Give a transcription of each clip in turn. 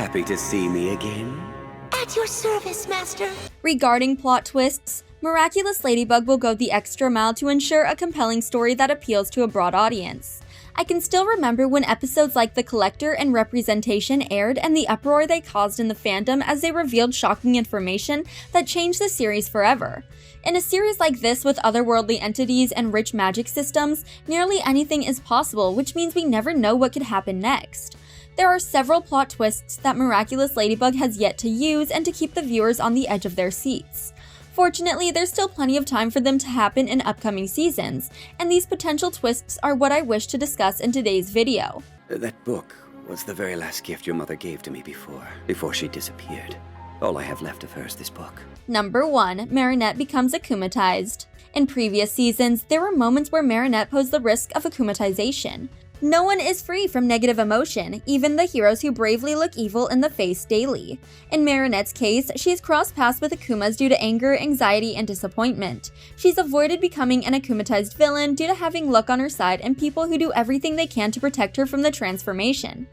happy to see me again? At your service, Master. Regarding plot twists, Miraculous Ladybug will go the extra mile to ensure a compelling story that appeals to a broad audience. I can still remember when episodes like The Collector and Representation aired and the uproar they caused in the fandom as they revealed shocking information that changed the series forever. In a series like this with otherworldly entities and rich magic systems, nearly anything is possible, which means we never know what could happen next. There are several plot twists that Miraculous Ladybug has yet to use and to keep the viewers on the edge of their seats. Fortunately, there's still plenty of time for them to happen in upcoming seasons, and these potential twists are what I wish to discuss in today's video. That book was the very last gift your mother gave to me before she disappeared. All I have left of her is this book. Number 1. Marinette becomes akumatized. In previous seasons, there were moments where Marinette posed the risk of akumatization. No one is free from negative emotion, even the heroes who bravely look evil in the face daily. In Marinette's case, she's crossed paths with Akumas due to anger, anxiety, and disappointment. She's avoided becoming an akumatized villain due to having luck on her side and people who do everything they can to protect her from the transformation.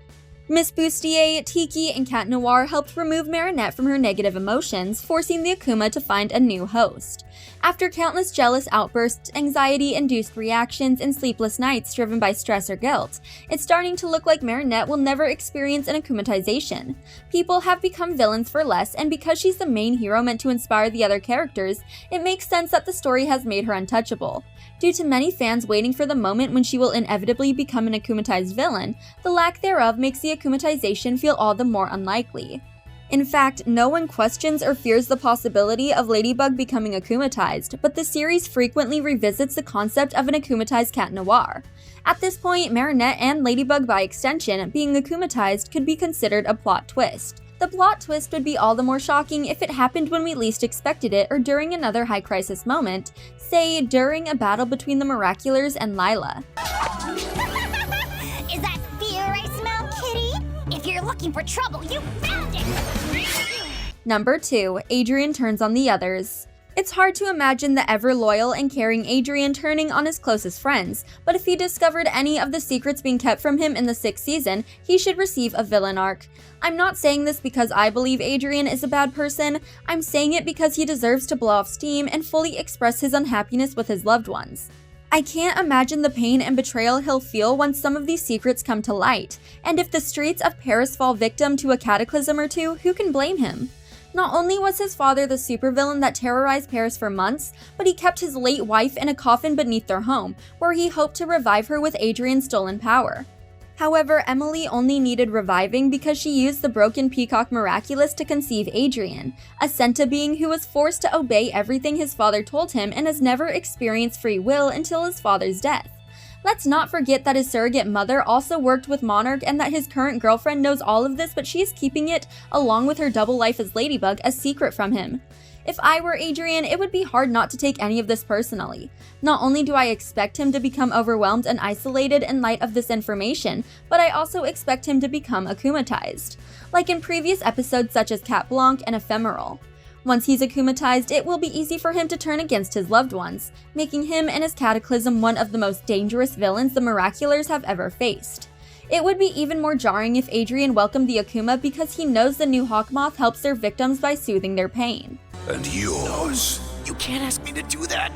Miss Bustier, Tiki, and Cat Noir helped remove Marinette from her negative emotions, forcing the Akuma to find a new host. After countless jealous outbursts, anxiety-induced reactions, and sleepless nights driven by stress or guilt, it's starting to look like Marinette will never experience an akumatization. People have become villains for less, and because she's the main hero meant to inspire the other characters, it makes sense that the story has made her untouchable. Due to many fans waiting for the moment when she will inevitably become an akumatized villain, the lack thereof makes the akumatization feel all the more unlikely. In fact, no one questions or fears the possibility of Ladybug becoming akumatized, but the series frequently revisits the concept of an akumatized Cat Noir. At this point, Marinette and Ladybug by extension being akumatized could be considered a plot twist. The plot twist would be all the more shocking if it happened when we least expected it or during another high crisis moment, say during a battle between the Miraculous and Lila. Is that fear I smell, kitty? If you're looking for trouble, you found it! Number 2. Adrien turns on the others. It's hard to imagine the ever-loyal and caring Adrien turning on his closest friends, but if he discovered any of the secrets being kept from him in the 6th season, he should receive a villain arc. I'm not saying this because I believe Adrien is a bad person, I'm saying it because he deserves to blow off steam and fully express his unhappiness with his loved ones. I can't imagine the pain and betrayal he'll feel once some of these secrets come to light, and if the streets of Paris fall victim to a cataclysm or two, who can blame him? Not only was his father the supervillain that terrorized Paris for months, but he kept his late wife in a coffin beneath their home, where he hoped to revive her with Adrien's stolen power. However, Emily only needed reviving because she used the broken peacock Miraculous to conceive Adrien, a Centa being who was forced to obey everything his father told him and has never experienced free will until his father's death. Let's not forget that his surrogate mother also worked with Monarch and that his current girlfriend knows all of this, but she is keeping it, along with her double life as Ladybug, a secret from him. If I were Adrien, it would be hard not to take any of this personally. Not only do I expect him to become overwhelmed and isolated in light of this information, but I also expect him to become akumatized, like in previous episodes such as Cat Blanc and Ephemeral. Once he's akumatized, it will be easy for him to turn against his loved ones, making him and his cataclysm one of the most dangerous villains the Miraculous have ever faced. It would be even more jarring if Adrien welcomed the Akuma because he knows the new Hawkmoth helps their victims by soothing their pain. And yours. You can't ask me to do that.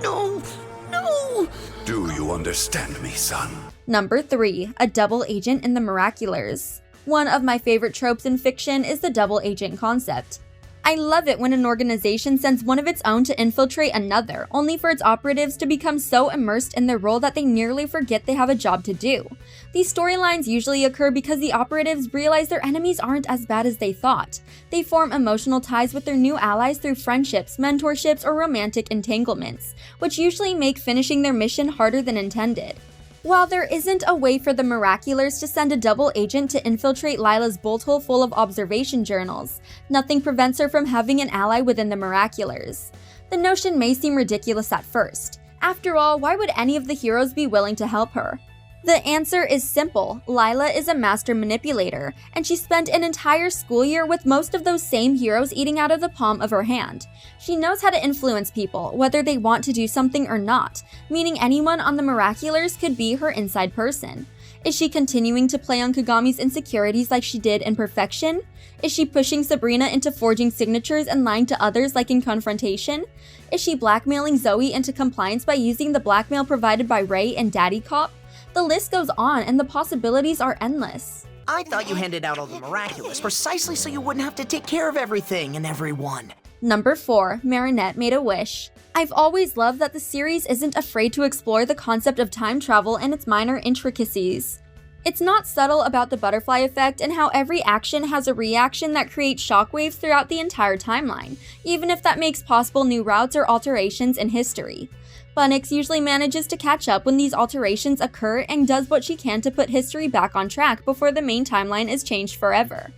No! No! Do you understand me, son? Number 3. A double agent in the Miraculous. One of my favorite tropes in fiction is the double agent concept. I love it when an organization sends one of its own to infiltrate another, only for its operatives to become so immersed in their role that they nearly forget they have a job to do. These storylines usually occur because the operatives realize their enemies aren't as bad as they thought. They form emotional ties with their new allies through friendships, mentorships, or romantic entanglements, which usually make finishing their mission harder than intended. While there isn't a way for the Miraculous to send a double agent to infiltrate Lila's bolt hole full of observation journals, nothing prevents her from having an ally within the Miraculous. The notion may seem ridiculous at first. After all, why would any of the heroes be willing to help her? The answer is simple. Lila is a master manipulator, and she spent an entire school year with most of those same heroes eating out of the palm of her hand. She knows how to influence people, whether they want to do something or not, meaning anyone on the Miraculous could be her inside person. Is she continuing to play on Kagami's insecurities like she did in Perfection? Is she pushing Sabrina into forging signatures and lying to others like in Confrontation? Is she blackmailing Zoe into compliance by using the blackmail provided by Ray and Daddy Cop? The list goes on and the possibilities are endless. I thought you handed out all the Miraculous precisely so you wouldn't have to take care of everything and everyone. Number 4, Marinette made a wish. I've always loved that the series isn't afraid to explore the concept of time travel and its minor intricacies. It's not subtle about the butterfly effect and how every action has a reaction that creates shockwaves throughout the entire timeline, even if that makes possible new routes or alterations in history. Bunnix usually manages to catch up when these alterations occur and does what she can to put history back on track before the main timeline is changed forever.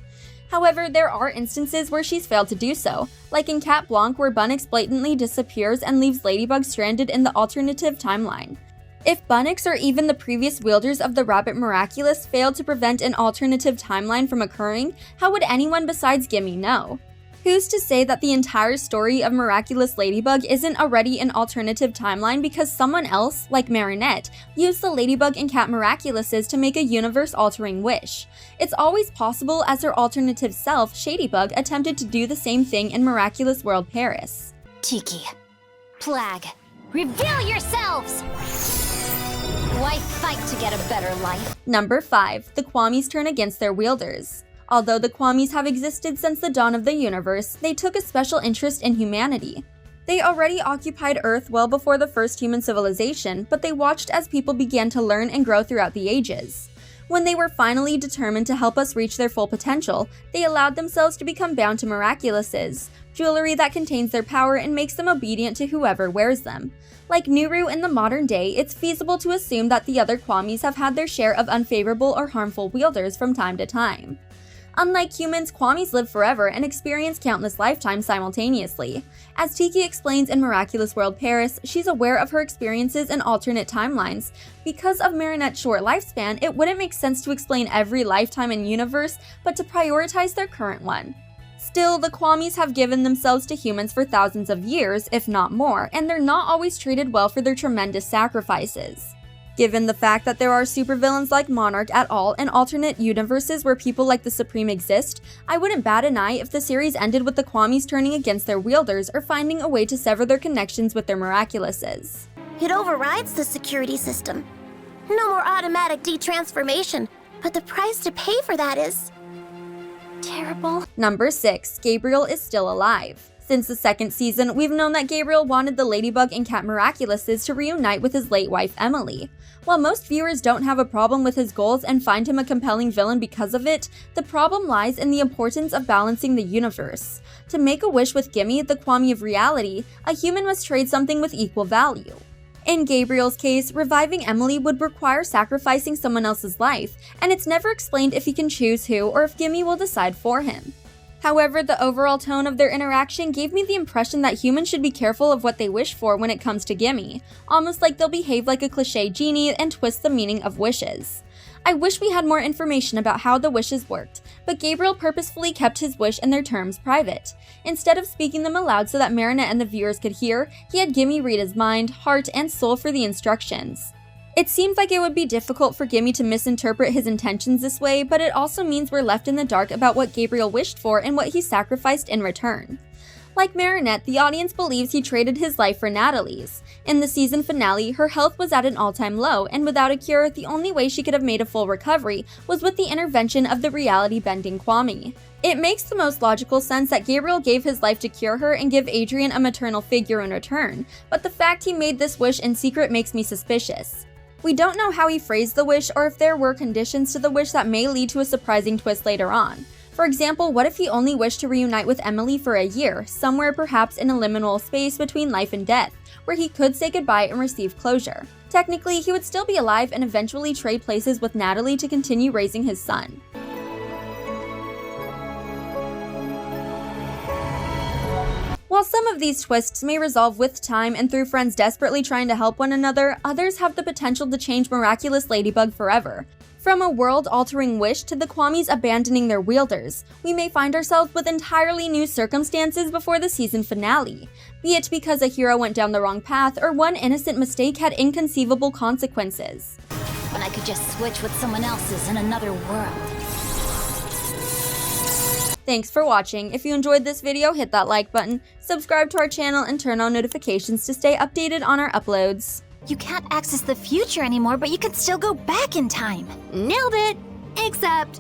However, there are instances where she's failed to do so, like in Cat Blanc where Bunnix blatantly disappears and leaves Ladybug stranded in the alternative timeline. If Bunnix or even the previous wielders of the Rabbit Miraculous failed to prevent an alternative timeline from occurring, how would anyone besides Gimme know? Who's to say that the entire story of Miraculous Ladybug isn't already an alternative timeline because someone else, like Marinette, used the Ladybug and Cat Miraculouses to make a universe-altering wish? It's always possible as her alternative self, Shadybug, attempted to do the same thing in Miraculous World Paris. Tiki, Plag, reveal yourselves! Why fight to get a better life? Number 5. The Kwamis turn against their wielders. Although the Kwamis have existed since the dawn of the universe, they took a special interest in humanity. They already occupied Earth well before the first human civilization, but they watched as people began to learn and grow throughout the ages. When they were finally determined to help us reach their full potential, they allowed themselves to become bound to Miraculouses, jewelry that contains their power and makes them obedient to whoever wears them. Like Nuru in the modern day, it's feasible to assume that the other Kwamis have had their share of unfavorable or harmful wielders from time to time. Unlike humans, Kwamis live forever and experience countless lifetimes simultaneously. As Tiki explains in Miraculous World Paris, she's aware of her experiences in alternate timelines. Because of Marinette's short lifespan, it wouldn't make sense to explain every lifetime and universe, but to prioritize their current one. Still, the Kwamis have given themselves to humans for thousands of years, if not more, and they're not always treated well for their tremendous sacrifices. Given the fact that there are supervillains like Monarch at all and alternate universes where people like the Supreme exist, I wouldn't bat an eye if the series ended with the Kwamis turning against their wielders or finding a way to sever their connections with their Miraculouses. It overrides the security system. No more automatic detransformation, but the price to pay for that is terrible. Number 6. Gabriel is still alive. Since the second season, we've known that Gabriel wanted the Ladybug and Cat Miraculouses to reunite with his late wife Emily. While most viewers don't have a problem with his goals and find him a compelling villain because of it, the problem lies in the importance of balancing the universe. To make a wish with Gimme, the Kwami of reality, a human must trade something with equal value. In Gabriel's case, reviving Emily would require sacrificing someone else's life, and it's never explained if he can choose who or if Gimme will decide for him. However, the overall tone of their interaction gave me the impression that humans should be careful of what they wish for when it comes to Gimme, almost like they'll behave like a cliché genie and twist the meaning of wishes. I wish we had more information about how the wishes worked, but Gabriel purposefully kept his wish and their terms private. Instead of speaking them aloud so that Marinette and the viewers could hear, he had Gimme read his mind, heart, and soul for the instructions. It seems like it would be difficult for Gimme to misinterpret his intentions this way, but it also means we're left in the dark about what Gabriel wished for and what he sacrificed in return. Like Marinette, the audience believes he traded his life for Natalie's. In the season finale, her health was at an all-time low, and without a cure, the only way she could have made a full recovery was with the intervention of the reality-bending Kwami. It makes the most logical sense that Gabriel gave his life to cure her and give Adrian a maternal figure in return, but the fact he made this wish in secret makes me suspicious. We don't know how he phrased the wish or if there were conditions to the wish that may lead to a surprising twist later on. For example, what if he only wished to reunite with Emily for a year, somewhere perhaps in a liminal space between life and death, where he could say goodbye and receive closure? Technically, he would still be alive and eventually trade places with Natalie to continue raising his son. While some of these twists may resolve with time and through friends desperately trying to help one another, others have the potential to change Miraculous Ladybug forever. From a world-altering wish to the Kwamis abandoning their wielders, we may find ourselves with entirely new circumstances before the season finale, be it because a hero went down the wrong path or one innocent mistake had inconceivable consequences. when I could just switch with someone else's in another world. Thanks for watching. If you enjoyed this video, hit that like button, subscribe to our channel, and turn on notifications to stay updated on our uploads. You can't access the future anymore, but you can still go back in time. Nailed it! Except,